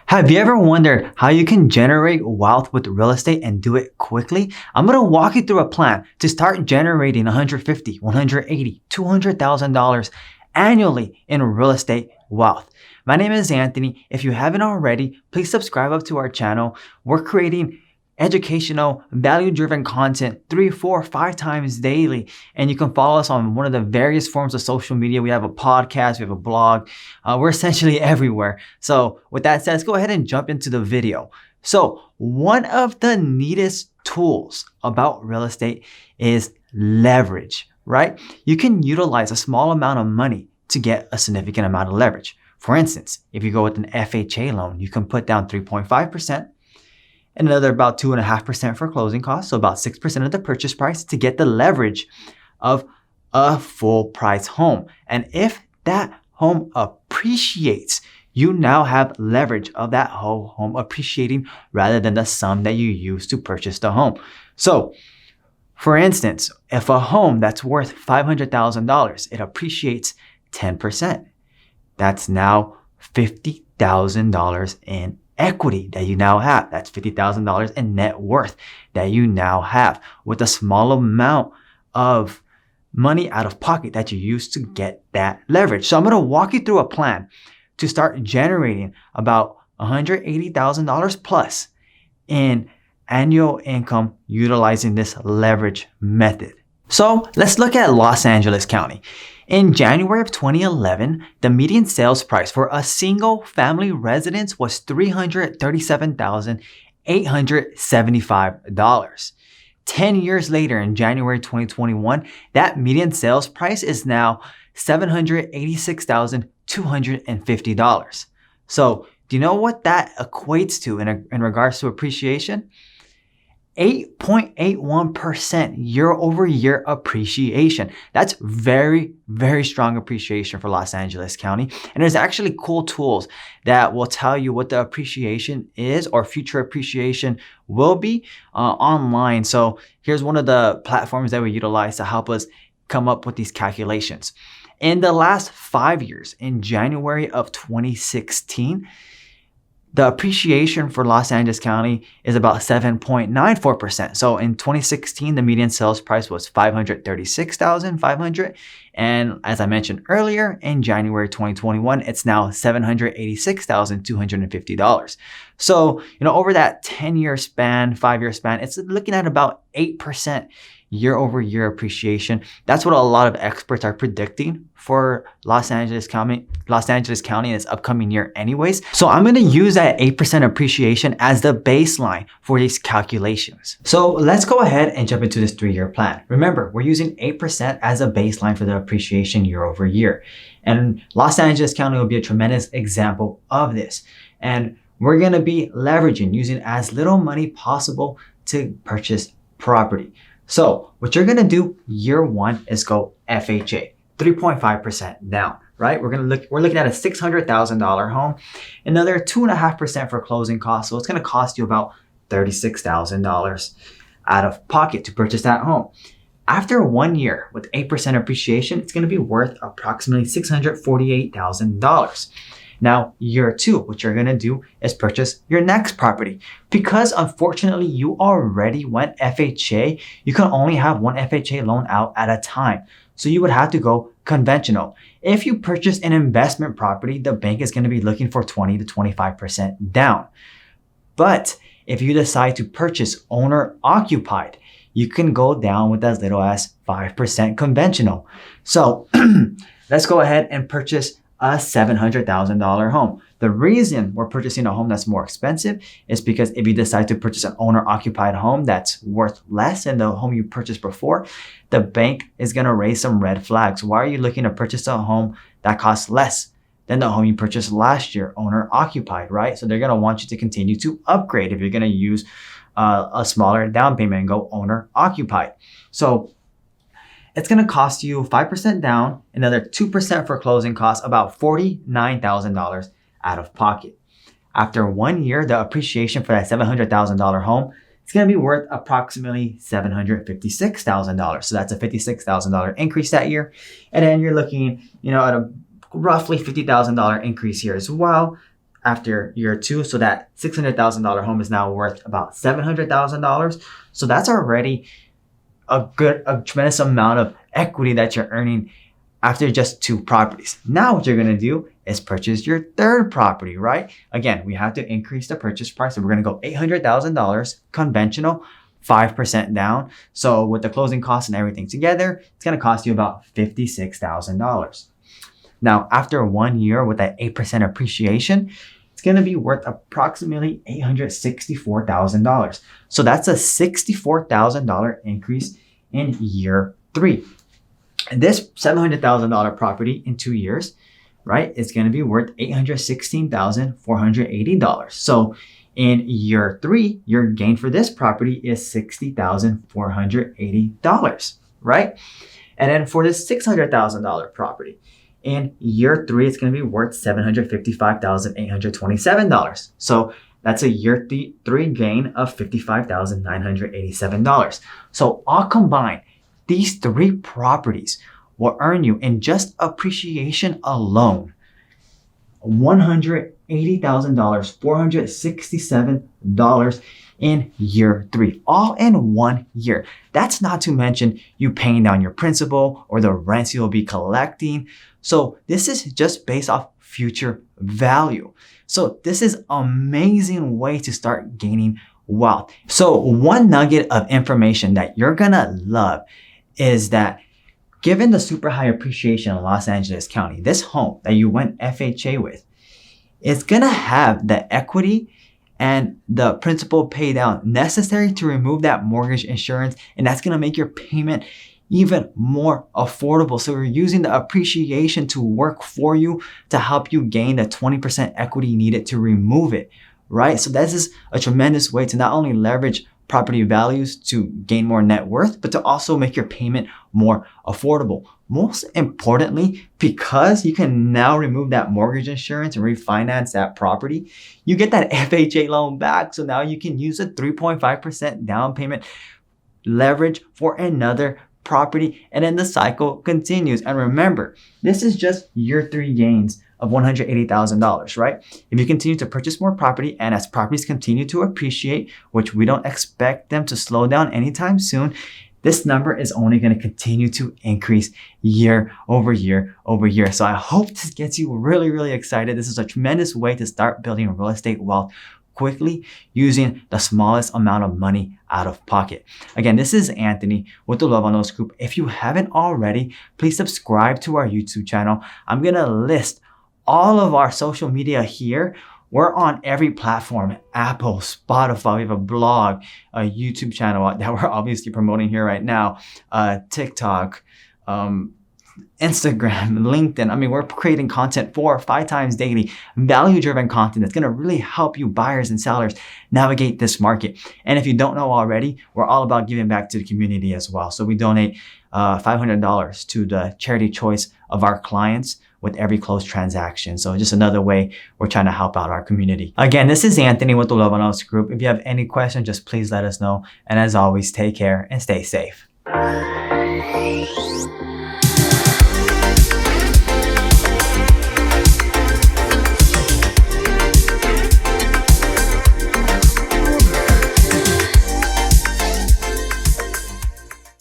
Have you ever wondered how you can generate wealth with real estate and do it quickly? I'm going to walk you through a plan to start generating $150, $180, $200,000 annually in real estate wealth. My name is Anthony. If you haven't already, please subscribe up to our channel. We're creating educational, value-driven content 3, 4, 5 times daily. And you can follow us on one of the various forms of social media. We have a podcast, we have a blog. We're essentially everywhere. So with that said, let's go ahead and jump into the video. So one of the neatest tools about real estate is leverage, right? You can utilize a small amount of money to get a significant amount of leverage. For instance, if you go with an FHA loan, you can put down 3.5%. and another about 2.5% for closing costs, so about 6% of the purchase price to get the leverage of a full price home. And if that home appreciates, you now have leverage of that whole home appreciating rather than the sum that you used to purchase the home. So for instance, if a home that's worth $500,000, it appreciates 10%. That's now $50,000 in equity that you now have. That's $50,000 in net worth that you now have with a small amount of money out of pocket that you used to get that leverage. So I'm going to walk you through a plan to start generating about $180,000 plus in annual income utilizing this leverage method. So let's look at Los Angeles County. In January of 2011, the median sales price for a single family residence was $337,875. 10 years later, in January 2021, that median sales price is now $786,250. So do you know what that equates to in regards to appreciation? 8.81% year over year appreciation. That's very, very strong appreciation for Los Angeles County. And there's actually cool tools that will tell you what the appreciation is or future appreciation will be online. So here's one of the platforms that we utilize to help us come up with these calculations. In the last 5 years, in January of 2016, the appreciation for Los Angeles County is about 7.94%. So in 2016, the median sales price was $536,500. And as I mentioned earlier, in January 2021, it's now $786,250. So, over that 10-year span, 5-year span, it's looking at about 8% year over year appreciation. That's what a lot of experts are predicting for Los Angeles County in its upcoming year anyways. So I'm going to use that 8% appreciation as the baseline for these calculations. So let's go ahead and jump into this 3-year plan. Remember, we're using 8% as a baseline for the appreciation year over year. And Los Angeles County will be a tremendous example of this. And we're going to be leveraging using as little money possible to purchase property. So what you're going to do year 1 is go FHA, 3.5% down, right? We're looking at a $600,000 home, another 2.5% for closing costs. So it's going to cost you about $36,000 out of pocket to purchase that home. After 1 year with 8% appreciation, it's going to be worth approximately $648,000. Now, year 2, what you're going to do is purchase your next property. Because unfortunately, you already went FHA, you can only have one FHA loan out at a time. So you would have to go conventional. If you purchase an investment property, the bank is going to be looking for 20 to 25% down. But if you decide to purchase owner occupied, you can go down with as little as 5% conventional. So let's go ahead and purchase a $700,000 home. The reason we're purchasing a home that's more expensive is because if you decide to purchase an owner-occupied home that's worth less than the home you purchased before, the bank is going to raise some red flags. Why are you looking to purchase a home that costs less than the home you purchased last year, owner-occupied, right? So they're going to want you to continue to upgrade if you're going to use a smaller down payment and go owner-occupied. So it's going to cost you 5% down, another 2% for closing costs, about $49,000 out of pocket. After 1 year, the appreciation for that $700,000 home is going to be worth approximately $756,000. So that's a $56,000 increase that year. And then you're looking, at a roughly $50,000 increase here as well. after year 2. So that $600,000 home is now worth about $700,000. So that's already a tremendous amount of equity that you're earning after just 2 properties. Now what you're gonna do is purchase your 3rd property, right? Again, we have to increase the purchase price. So we're gonna go $800,000 conventional, 5% down. So with the closing costs and everything together, it's gonna cost you about $56,000. Now, after 1 year with that 8% appreciation, it's gonna be worth approximately $864,000. So that's a $64,000 increase in year 3. And this $700,000 property in 2 years, right, is going to be worth $816,480. So in year 3, your gain for this property is $60,480, right? And then for this $600,000 property, in year 3, it's going to be worth $755,827. So that's a year 3 gain of $55,987. So all combined, these 3 properties will earn you in just appreciation alone $180,000, $467 in year 3, all in 1 year. That's not to mention you paying down your principal or the rents you'll be collecting. So this is just based off future value. So this is an amazing way to start gaining wealth. So one nugget of information that you're gonna love is that given the super high appreciation in Los Angeles County, this home that you went FHA with, it's gonna have the equity and the principal pay down necessary to remove that mortgage insurance, and that's gonna make your payment even more affordable. So you're using the appreciation to work for you to help you gain the 20% equity needed to remove it, right? So this is a tremendous way to not only leverage property values to gain more net worth, but to also make your payment more affordable. Most importantly, because you can now remove that mortgage insurance and refinance that property, you get that FHA loan back. So now you can use a 3.5% down payment leverage for another property, and then the cycle continues. And remember, this is just year 3 gains of $180,000, right? If you continue to purchase more property and as properties continue to appreciate, which we don't expect them to slow down anytime soon, this number is only going to continue to increase year over year over year. So I hope this gets you really, really excited. This is a tremendous way to start building real estate wealth quickly using the smallest amount of money out of pocket. Again, this is Anthony with the theluevanosgroup. If you haven't already, please subscribe to our YouTube channel. I'm going to list all of our social media here. We're on every platform: Apple, Spotify. We have a blog, a YouTube channel that we're obviously promoting here right now, TikTok, Instagram, LinkedIn. I mean, we're creating content 4 or 5 times daily, value-driven content that's going to really help you buyers and sellers navigate this market. And if you don't know already, we're all about giving back to the community as well. So we donate $500 to the charity choice of our clients with every closed transaction. So just another way we're trying to help out our community. Again, this is Anthony with the theluevanosgroup. If you have any questions, just please let us know. And as always, take care and stay safe.